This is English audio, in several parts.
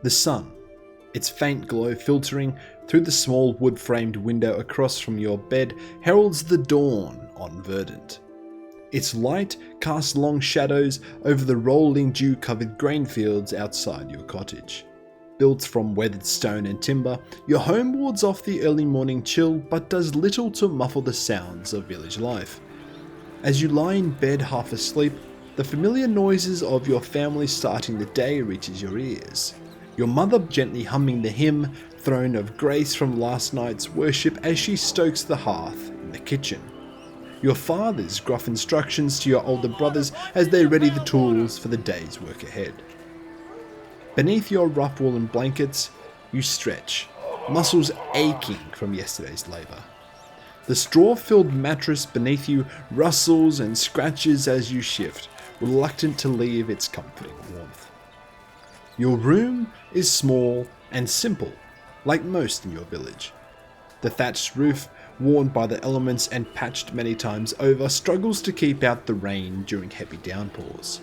The sun, its faint glow filtering through the small wood-framed window across from your bed, heralds the dawn on Verdant. Its light casts long shadows over the rolling dew-covered grain fields outside your cottage. Built from weathered stone and timber, your home wards off the early morning chill but does little to muffle the sounds of village life. As you lie in bed half asleep, the familiar noises of your family starting the day reaches your ears. Your mother gently humming the hymn, Throne of Grace from last night's worship as she stokes the hearth in the kitchen. Your father's gruff instructions to your older brothers as they ready the tools for the day's work ahead. Beneath your rough woolen blankets, you stretch, muscles aching from yesterday's labour. The straw-filled mattress beneath you rustles and scratches as you shift, reluctant to leave its comforting warmth. Your room is small and simple, like most in your village. The thatched roof, worn by the elements and patched many times over, struggles to keep out the rain during heavy downpours.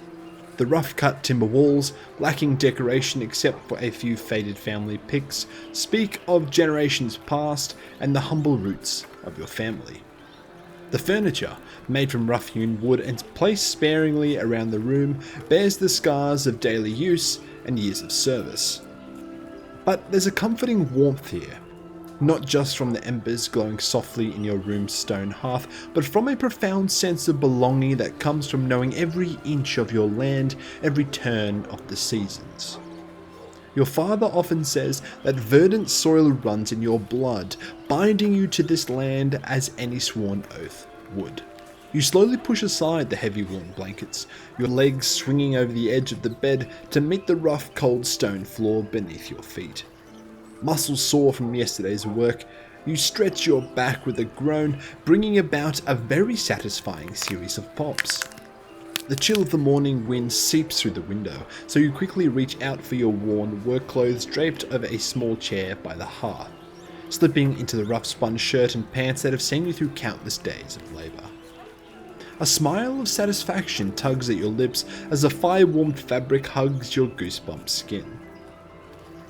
The rough-cut timber walls, lacking decoration except for a few faded family pics, speak of generations past and the humble roots of your family. The furniture, made from rough-hewn wood and placed sparingly around the room, bears the scars of daily use and years of service. But there's a comforting warmth here, not just from the embers glowing softly in your room's stone hearth, but from a profound sense of belonging that comes from knowing every inch of your land, every turn of the seasons. Your father often says that verdant soil runs in your blood, binding you to this land as any sworn oath would. You slowly push aside the heavy woolen blankets, your legs swinging over the edge of the bed to meet the rough, cold stone floor beneath your feet. Muscles sore from yesterday's work, you stretch your back with a groan, bringing about a very satisfying series of pops. The chill of the morning wind seeps through the window, so you quickly reach out for your worn work clothes draped over a small chair by the hearth, slipping into the rough spun shirt and pants that have seen you through countless days of labour. A smile of satisfaction tugs at your lips as the fire-warmed fabric hugs your goosebump skin.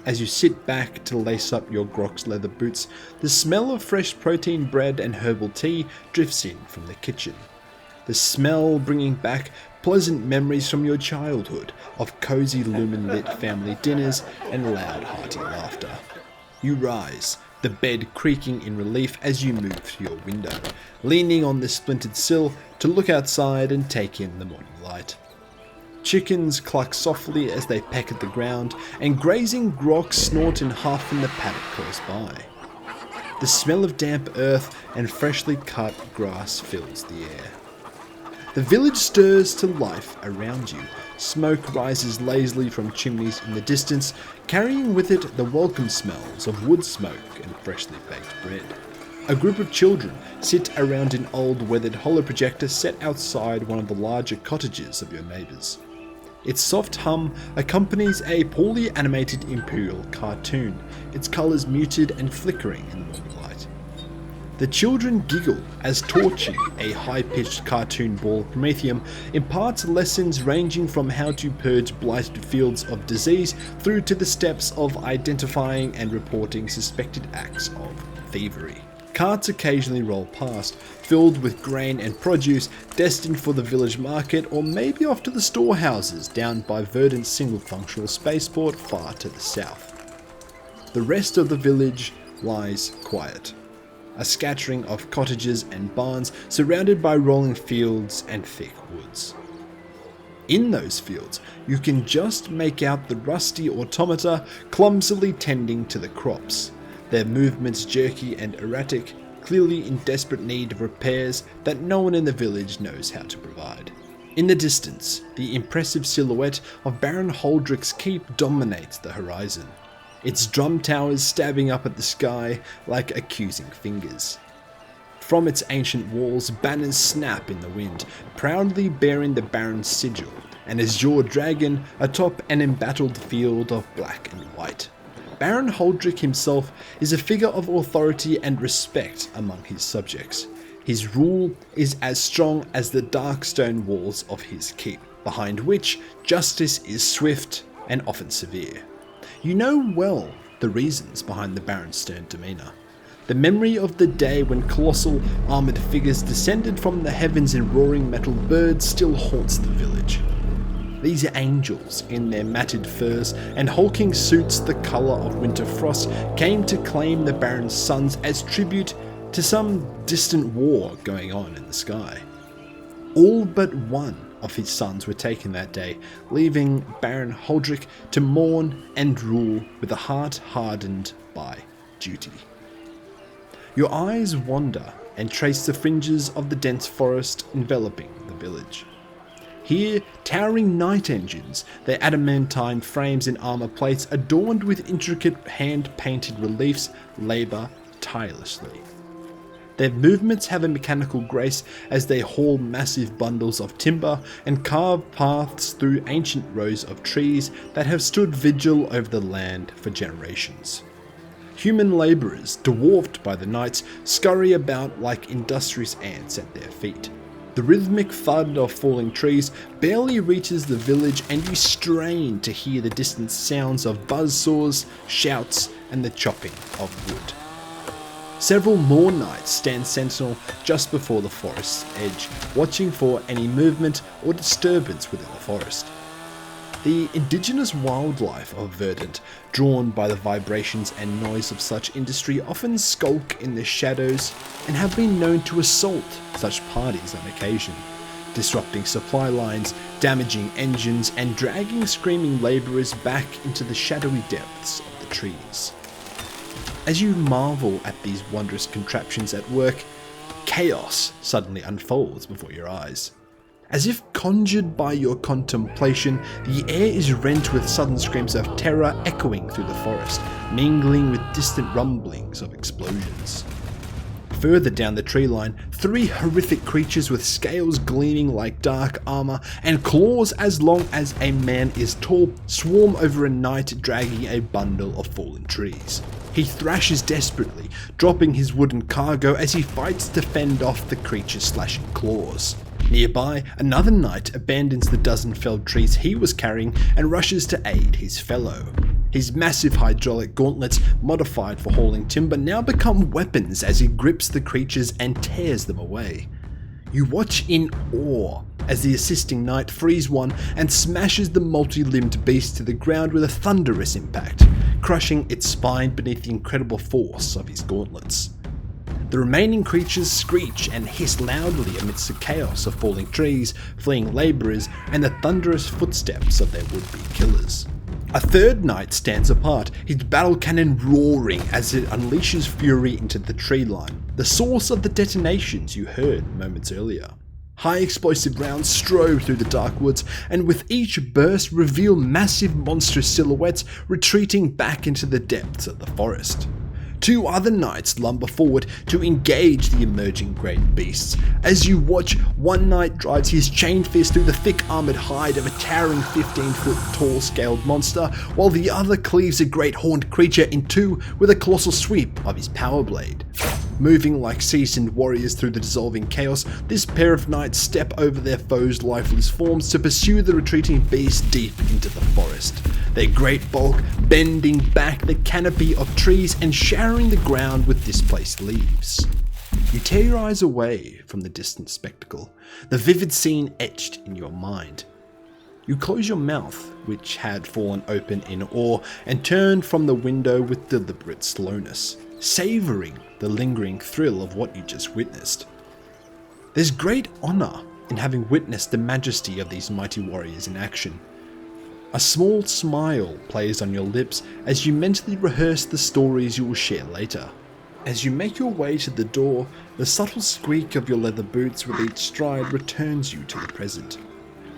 As you sit back to lace up your Grox leather boots, the smell of fresh protein bread and herbal tea drifts in from the kitchen. The smell bringing back pleasant memories from your childhood of cozy lumen-lit family dinners and loud hearty laughter. You rise, the bed creaking in relief as you move to your window, leaning on the splintered sill to look outside and take in the morning light. Chickens cluck softly as they peck at the ground, and grazing groks snort in half in the paddock close by. The smell of damp earth and freshly cut grass fills the air. The village stirs to life around you. Smoke rises lazily from chimneys in the distance, carrying with it the welcome smells of wood smoke and freshly baked bread. A group of children sit around an old weathered holoprojector set outside one of the larger cottages of your neighbours. Its soft hum accompanies a poorly animated imperial cartoon, its colours muted and flickering in the morning light. The children giggle as Torchy, a high-pitched cartoon ball of Prometheum, imparts lessons ranging from how to purge blighted fields of disease through to the steps of identifying and reporting suspected acts of thievery. Carts occasionally roll past, filled with grain and produce destined for the village market or maybe off to the storehouses down by Verdant's single-functional spaceport far to the south. The rest of the village lies quiet. A scattering of cottages and barns surrounded by rolling fields and thick woods. In those fields, you can just make out the rusty automata clumsily tending to the crops, their movements jerky and erratic, clearly in desperate need of repairs that no one in the village knows how to provide. In the distance, the impressive silhouette of Baron Holdrick's keep dominates the horizon, its drum towers stabbing up at the sky like accusing fingers. From its ancient walls, banners snap in the wind, proudly bearing the Baron's sigil, an azure dragon atop an embattled field of black and white. Baron Holdrick himself is a figure of authority and respect among his subjects. His rule is as strong as the dark stone walls of his keep, behind which justice is swift and often severe. You know well the reasons behind the Baron's stern demeanour. The memory of the day when colossal armoured figures descended from the heavens in roaring metal birds still haunts the village. These angels, in their matted furs and hulking suits the colour of winter frost, came to claim the Baron's sons as tribute to some distant war going on in the sky. All but one of his sons were taken that day, leaving Baron Huldrych to mourn and rule with a heart hardened by duty. Your eyes wander and trace the fringes of the dense forest enveloping the village. Here, towering night engines, their adamantine frames and armour plates adorned with intricate hand-painted reliefs, labour tirelessly. Their movements have a mechanical grace as they haul massive bundles of timber and carve paths through ancient rows of trees that have stood vigil over the land for generations. Human labourers, dwarfed by the knights, scurry about like industrious ants at their feet. The rhythmic thud of falling trees barely reaches the village, and you strain to hear the distant sounds of buzzsaws, shouts, and the chopping of wood. Several more knights stand sentinel just before the forest's edge, watching for any movement or disturbance within the forest. The indigenous wildlife of Verdant, drawn by the vibrations and noise of such industry, often skulk in the shadows and have been known to assault such parties on occasion, disrupting supply lines, damaging engines, and dragging screaming labourers back into the shadowy depths of the trees. As you marvel at these wondrous contraptions at work, chaos suddenly unfolds before your eyes. As if conjured by your contemplation, the air is rent with sudden screams of terror echoing through the forest, mingling with distant rumblings of explosions. Further down the tree line, 3 horrific creatures with scales gleaming like dark armour and claws as long as a man is tall swarm over a knight dragging a bundle of fallen trees. He thrashes desperately, dropping his wooden cargo as he fights to fend off the creature's slashing claws. Nearby, another knight abandons the dozen felled trees he was carrying and rushes to aid his fellow. His massive hydraulic gauntlets, modified for hauling timber, now become weapons as he grips the creatures and tears them away. You watch in awe as the assisting knight frees one and smashes the multi-limbed beast to the ground with a thunderous impact, crushing its spine beneath the incredible force of his gauntlets. The remaining creatures screech and hiss loudly amidst the chaos of falling trees, fleeing labourers, and the thunderous footsteps of their would-be killers. A third knight stands apart, his battle cannon roaring as it unleashes fury into the tree line, the source of the detonations you heard moments earlier. High explosive rounds strove through the dark woods, and with each burst reveal massive monstrous silhouettes retreating back into the depths of the forest. 2 other knights lumber forward to engage the emerging great beasts. As you watch, one knight drives his chain fist through the thick armoured hide of a towering 15-foot tall scaled monster, while the other cleaves a great horned creature in 2 with a colossal sweep of his power blade. Moving like seasoned warriors through the dissolving chaos, this pair of knights step over their foes' lifeless forms to pursue the retreating beast deep into the forest, their great bulk bending back the canopy of trees and showering the ground with displaced leaves. You tear your eyes away from the distant spectacle, the vivid scene etched in your mind. You close your mouth, which had fallen open in awe, and turn from the window with deliberate slowness, savouring the lingering thrill of what you just witnessed. There's great honour in having witnessed the majesty of these mighty warriors in action. A small smile plays on your lips as you mentally rehearse the stories you will share later. As you make your way to the door, the subtle squeak of your leather boots with each stride returns you to the present.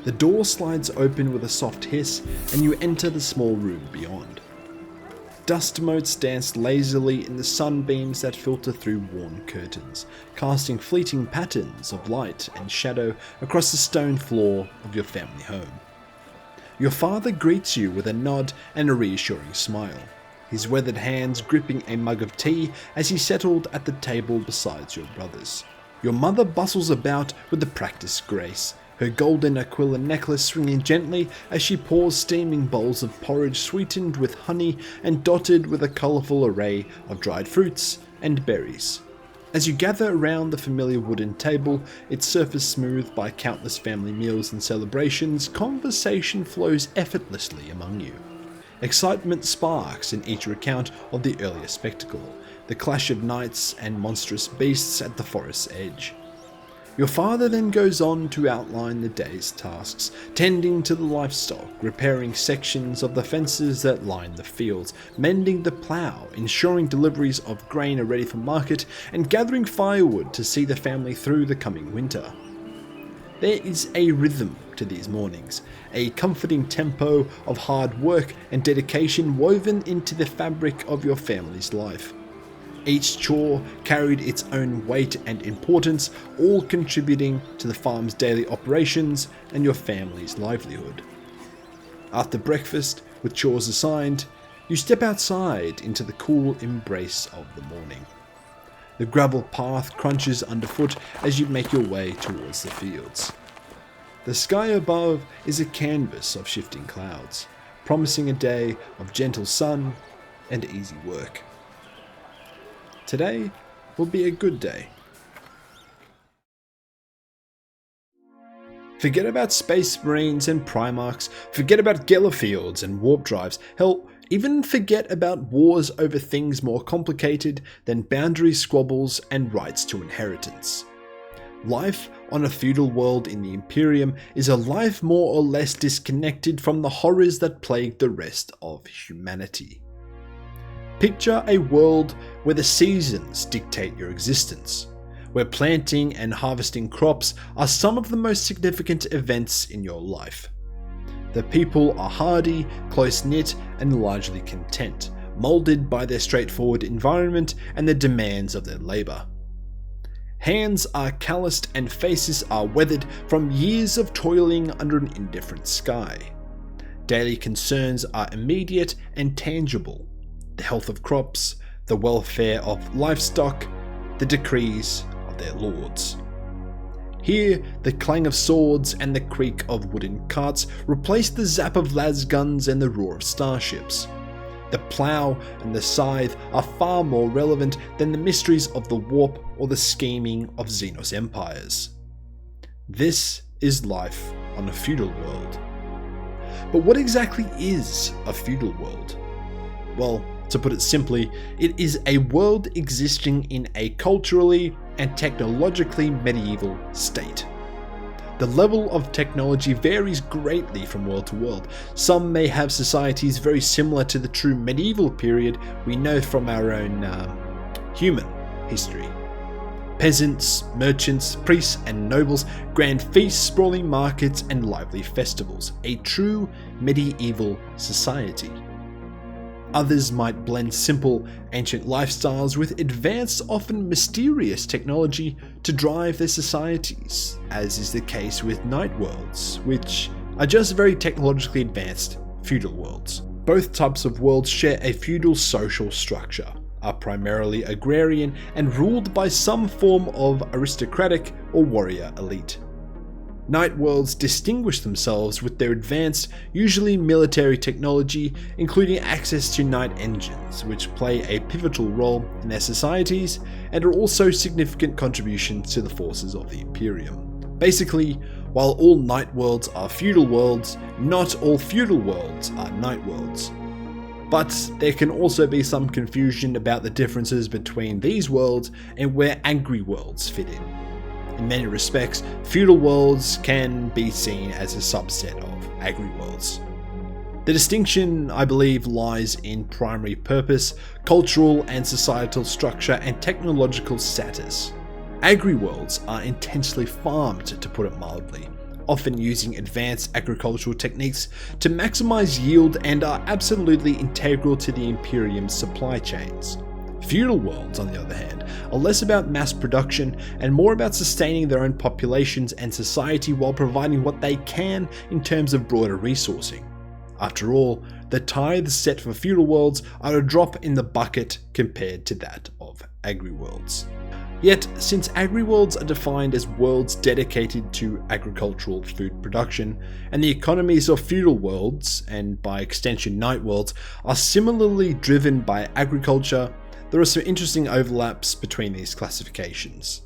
The door slides open with a soft hiss, and you enter the small room beyond. Dust motes dance lazily in the sunbeams that filter through worn curtains, casting fleeting patterns of light and shadow across the stone floor of your family home. Your father greets you with a nod and a reassuring smile, his weathered hands gripping a mug of tea as he settled at the table beside your brothers. Your mother bustles about with the practiced grace, her golden aquila necklace swinging gently as she pours steaming bowls of porridge sweetened with honey and dotted with a colourful array of dried fruits and berries. As you gather around the familiar wooden table, its surface smoothed by countless family meals and celebrations, conversation flows effortlessly among you. Excitement sparks in each recount of the earlier spectacle, the clash of knights and monstrous beasts at the forest's edge. Your father then goes on to outline the day's tasks, tending to the livestock, repairing sections of the fences that line the fields, mending the plough, ensuring deliveries of grain are ready for market, and gathering firewood to see the family through the coming winter. There is a rhythm to these mornings, a comforting tempo of hard work and dedication woven into the fabric of your family's life. Each chore carried its own weight and importance, all contributing to the farm's daily operations and your family's livelihood. After breakfast, with chores assigned, you step outside into the cool embrace of the morning. The gravel path crunches underfoot as you make your way towards the fields. The sky above is a canvas of shifting clouds, promising a day of gentle sun and easy work. Today will be a good day. Forget about Space Marines and Primarchs, forget about Gellerfields and warp drives, hell, even forget about wars over things more complicated than boundary squabbles and rights to inheritance. Life on a feudal world in the Imperium is a life more or less disconnected from the horrors that plague the rest of humanity. Picture a world where the seasons dictate your existence, where planting and harvesting crops are some of the most significant events in your life. The people are hardy, close-knit, and largely content, moulded by their straightforward environment and the demands of their labour. Hands are calloused and faces are weathered from years of toiling under an indifferent sky. Daily concerns are immediate and tangible. The health of crops, the welfare of livestock, the decrees of their lords. Here, the clang of swords and the creak of wooden carts replace the zap of las guns and the roar of starships. The plough and the scythe are far more relevant than the mysteries of the warp or the scheming of Xenos empires. This is life on a feudal world. But what exactly is a feudal world? Well, to put it simply, it is a world existing in a culturally and technologically medieval state. The level of technology varies greatly from world to world. Some may have societies very similar to the true medieval period we know from our own human history. Peasants, merchants, priests and nobles, grand feasts, sprawling markets and lively festivals. A true medieval society. Others might blend simple, ancient lifestyles with advanced, often mysterious technology to drive their societies, as is the case with night worlds, which are just very technologically advanced feudal worlds. Both types of worlds share a feudal social structure, are primarily agrarian and ruled by some form of aristocratic or warrior elite. Night worlds distinguish themselves with their advanced, usually military technology, including access to night engines, which play a pivotal role in their societies and are also significant contributions to the forces of the Imperium. Basically, while all night worlds are feudal worlds, not all feudal worlds are night worlds. But there can also be some confusion about the differences between these worlds and where agri worlds fit in. In many respects, feudal worlds can be seen as a subset of agri-worlds. The distinction, I believe, lies in primary purpose, cultural and societal structure, and technological status. Agri-worlds are intensely farmed, to put it mildly, often using advanced agricultural techniques to maximize yield and are absolutely integral to the Imperium's supply chains. Feudal worlds, on the other hand, are less about mass production and more about sustaining their own populations and society while providing what they can in terms of broader resourcing. After all, the tithes set for feudal worlds are a drop in the bucket compared to that of agri-worlds. Yet, since agri-worlds are defined as worlds dedicated to agricultural food production, and the economies of feudal worlds, and by extension night worlds, are similarly driven by agriculture, there are some interesting overlaps between these classifications.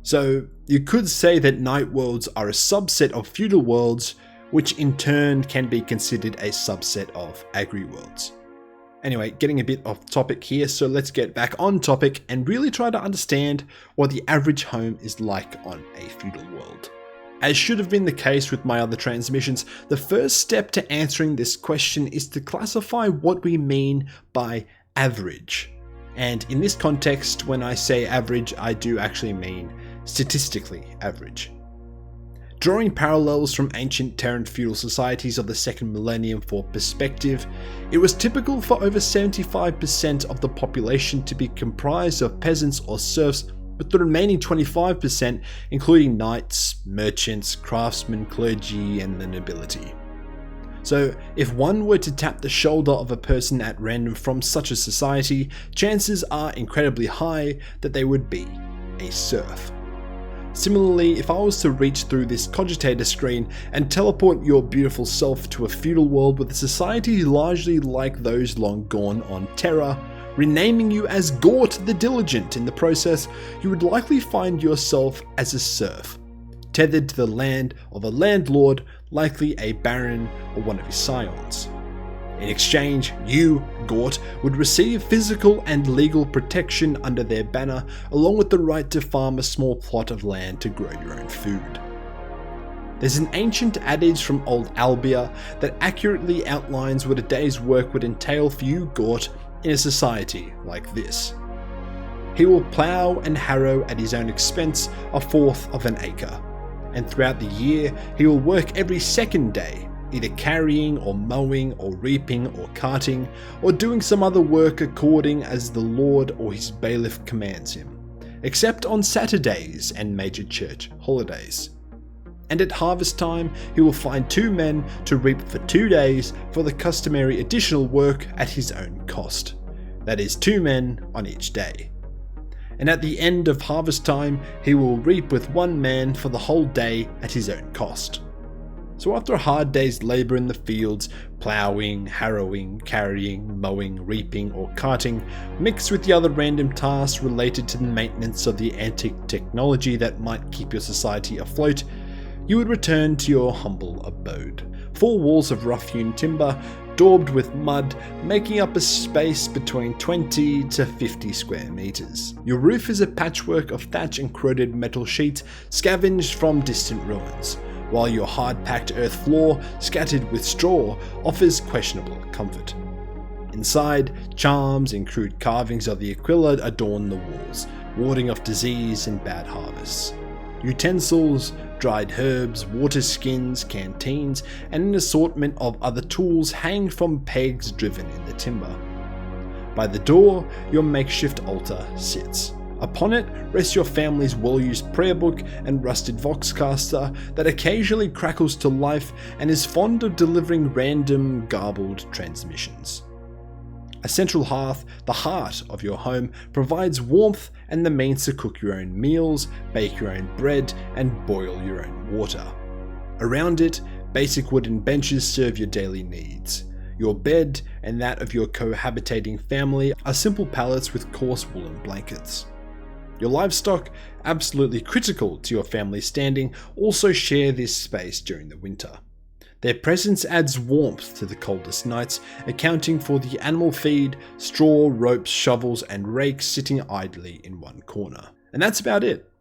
So, you could say that night worlds are a subset of feudal worlds, which in turn can be considered a subset of agri-worlds. Anyway, getting a bit off topic here, so let's get back on topic and really try to understand what the average home is like on a feudal world. As should have been the case with my other transmissions, the first step to answering this question is to classify what we mean by average. And in this context, when I say average, I do actually mean statistically average. Drawing parallels from ancient Terran feudal societies of the second millennium for perspective, it was typical for over 75% of the population to be comprised of peasants or serfs, with the remaining 25% including knights, merchants, craftsmen, clergy, and the nobility. So, if one were to tap the shoulder of a person at random from such a society, chances are incredibly high that they would be a serf. Similarly, if I was to reach through this cogitator screen and teleport your beautiful self to a feudal world with a society largely like those long gone on Terra, renaming you as Gort the Diligent in the process, you would likely find yourself as a serf, tethered to the land of a landlord, likely a baron or one of his scions. In exchange, you, Gort, would receive physical and legal protection under their banner, along with the right to farm a small plot of land to grow your own food. There's an ancient adage from old Albia that accurately outlines what a day's work would entail for you, Gort, in a society like this. He will plough and harrow at his own expense 1/4 of an acre, and throughout the year he will work every second day, either carrying or mowing or reaping or carting, or doing some other work according as the Lord or his bailiff commands him, except on Saturdays and major church holidays. And at harvest time he will find 2 men to reap for 2 days for the customary additional work at his own cost. That is 2 men on each day. And at the end of harvest time he will reap with 1 man for the whole day at his own cost. So after a hard day's labour in the fields, ploughing, harrowing, carrying, mowing, reaping or carting, mixed with the other random tasks related to the maintenance of the antique technology that might keep your society afloat, you would return to your humble abode. 4 walls of rough-hewn timber, daubed with mud, making up a space between 20 to 50 square meters. Your roof is a patchwork of thatch and corroded metal sheets scavenged from distant ruins, while your hard-packed earth floor, scattered with straw, offers questionable comfort. Inside, charms and crude carvings of the Aquila adorn the walls, warding off disease and bad harvests. Utensils, dried herbs, water skins, canteens, and an assortment of other tools hang from pegs driven in the timber. By the door, your makeshift altar sits. Upon it rests your family's well-used prayer book and rusted voxcaster that occasionally crackles to life and is fond of delivering random, garbled transmissions. A central hearth, the heart of your home, provides warmth and the means to cook your own meals, bake your own bread, and boil your own water. Around it, basic wooden benches serve your daily needs. Your bed and that of your cohabitating family are simple pallets with coarse woolen blankets. Your livestock, absolutely critical to your family's standing, also share this space during the winter. Their presence adds warmth to the coldest nights, accounting for the animal feed, straw, ropes, shovels, and rakes sitting idly in one corner. And that's about it.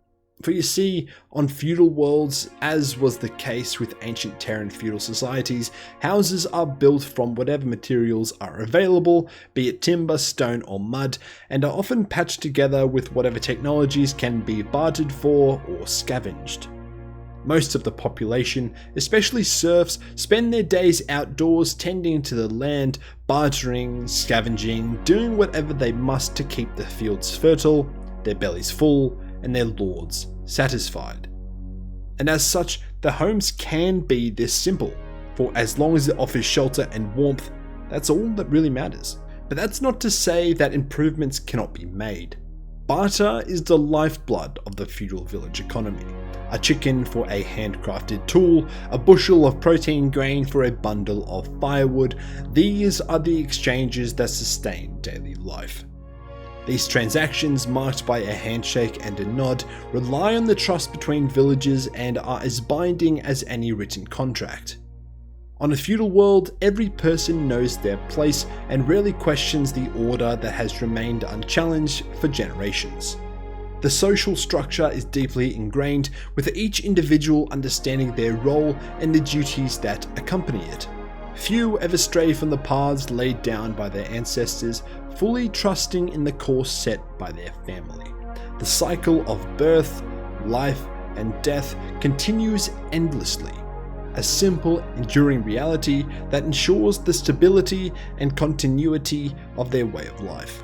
For you see, on feudal worlds, as was the case with ancient Terran feudal societies, houses are built from whatever materials are available, be it timber, stone, or mud, and are often patched together with whatever technologies can be bartered for or scavenged. Most of the population, especially serfs, spend their days outdoors tending to the land, bartering, scavenging, doing whatever they must to keep the fields fertile, their bellies full, and their lords satisfied. And as such, the homes can be this simple, for as long as it offers shelter and warmth, that's all that really matters. But that's not to say that improvements cannot be made. Barter is the lifeblood of the feudal village economy. A chicken for a handcrafted tool, a bushel of protein grain for a bundle of firewood, these are the exchanges that sustain daily life. These transactions, marked by a handshake and a nod, rely on the trust between villagers and are as binding as any written contract. On a feudal world, every person knows their place and rarely questions the order that has remained unchallenged for generations. The social structure is deeply ingrained, with each individual understanding their role and the duties that accompany it. Few ever stray from the paths laid down by their ancestors, fully trusting in the course set by their family. The cycle of birth, life, and death continues endlessly, a simple, enduring reality that ensures the stability and continuity of their way of life.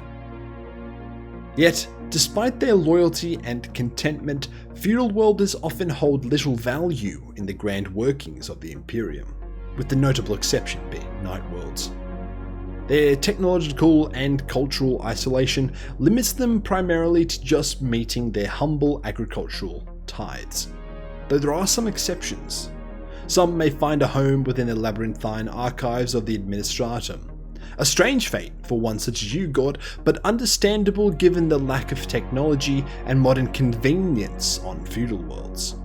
Yet, despite their loyalty and contentment, feudal worlders often hold little value in the grand workings of the Imperium, with the notable exception being night worlds. Their technological and cultural isolation limits them primarily to just meeting their humble agricultural tithes, though there are some exceptions. Some may find a home within the labyrinthine archives of the Administratum. A strange fate for one such as you, God, but understandable given the lack of technology and modern convenience on feudal worlds.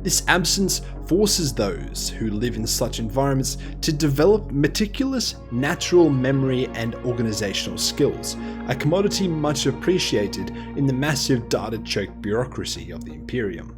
This absence forces those who live in such environments to develop meticulous natural memory and organizational skills, a commodity much appreciated in the massive data-choked bureaucracy of the Imperium.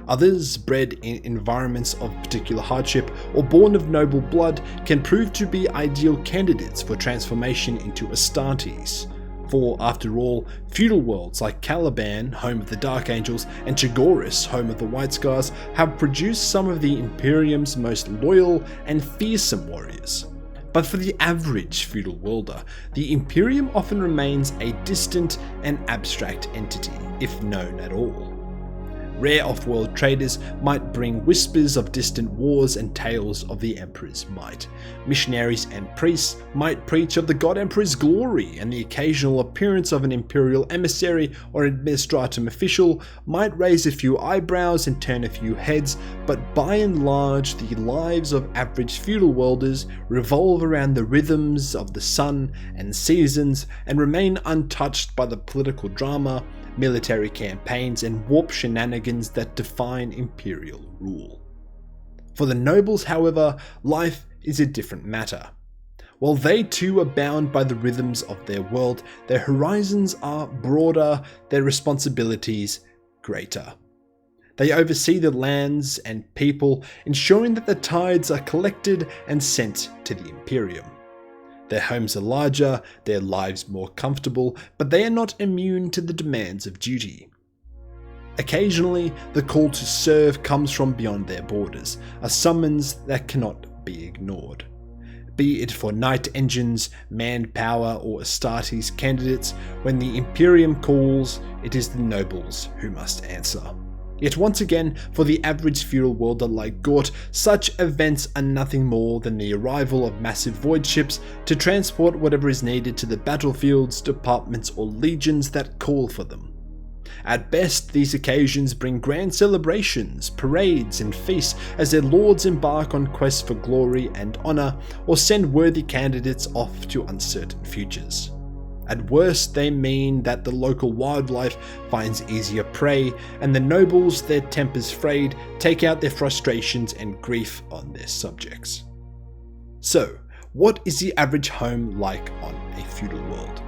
Others, bred in environments of particular hardship or born of noble blood, can prove to be ideal candidates for transformation into Astartes. For, after all, feudal worlds like Caliban, home of the Dark Angels, and Chagoris, home of the White Scars, have produced some of the Imperium's most loyal and fearsome warriors. But for the average feudal worlder, the Imperium often remains a distant and abstract entity, if known at all. Rare off-world traders might bring whispers of distant wars and tales of the Emperor's might. Missionaries and priests might preach of the God Emperor's glory, and the occasional appearance of an imperial emissary or administratum official might raise a few eyebrows and turn a few heads, but by and large the lives of average feudal worlders revolve around the rhythms of the sun and seasons and remain untouched by the political drama, military campaigns, and warp shenanigans that define imperial rule. For the nobles, however, life is a different matter. While they too are bound by the rhythms of their world, their horizons are broader, their responsibilities greater. They oversee the lands and people, ensuring that the tides are collected and sent to the Imperium. Their homes are larger, their lives more comfortable, but they are not immune to the demands of duty. Occasionally, the call to serve comes from beyond their borders, a summons that cannot be ignored. Be it for night engines, manpower, or Astartes candidates, when the Imperium calls, it is the nobles who must answer. Yet once again, for the average feudal worlder like Gort, such events are nothing more than the arrival of massive void ships to transport whatever is needed to the battlefields, departments, or legions that call for them. At best, these occasions bring grand celebrations, parades, and feasts as their lords embark on quests for glory and honour, or send worthy candidates off to uncertain futures. At worst, they mean that the local wildlife finds easier prey, and the nobles, their tempers frayed, take out their frustrations and grief on their subjects. So, what is the average home like on a feudal world?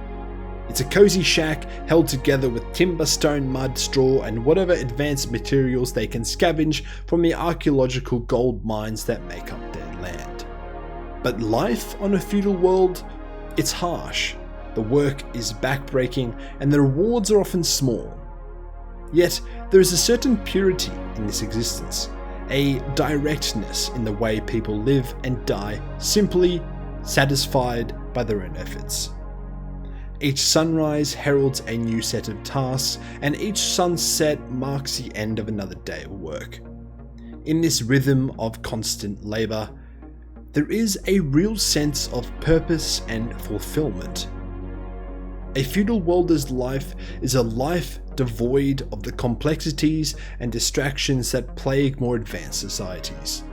It's a cozy shack held together with timber, stone, mud, straw, and whatever advanced materials they can scavenge from the archaeological gold mines that make up their land. But life on a feudal world? It's harsh. The work is backbreaking, and the rewards are often small. Yet, there is a certain purity in this existence, a directness in the way people live and die, simply satisfied by their own efforts. Each sunrise heralds a new set of tasks, and each sunset marks the end of another day of work. In this rhythm of constant labour, there is a real sense of purpose and fulfillment. A feudal worlder's life is a life devoid of the complexities and distractions that plague more advanced societies.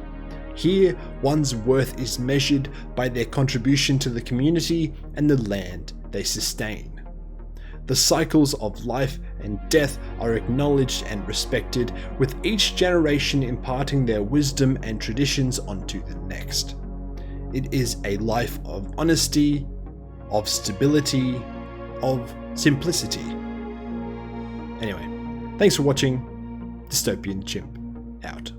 Here, one's worth is measured by their contribution to the community and the land they sustain. The cycles of life and death are acknowledged and respected, with each generation imparting their wisdom and traditions onto the next. It is a life of honesty, of stability, of simplicity. Anyway, thanks for watching. Dystopian Chimp out.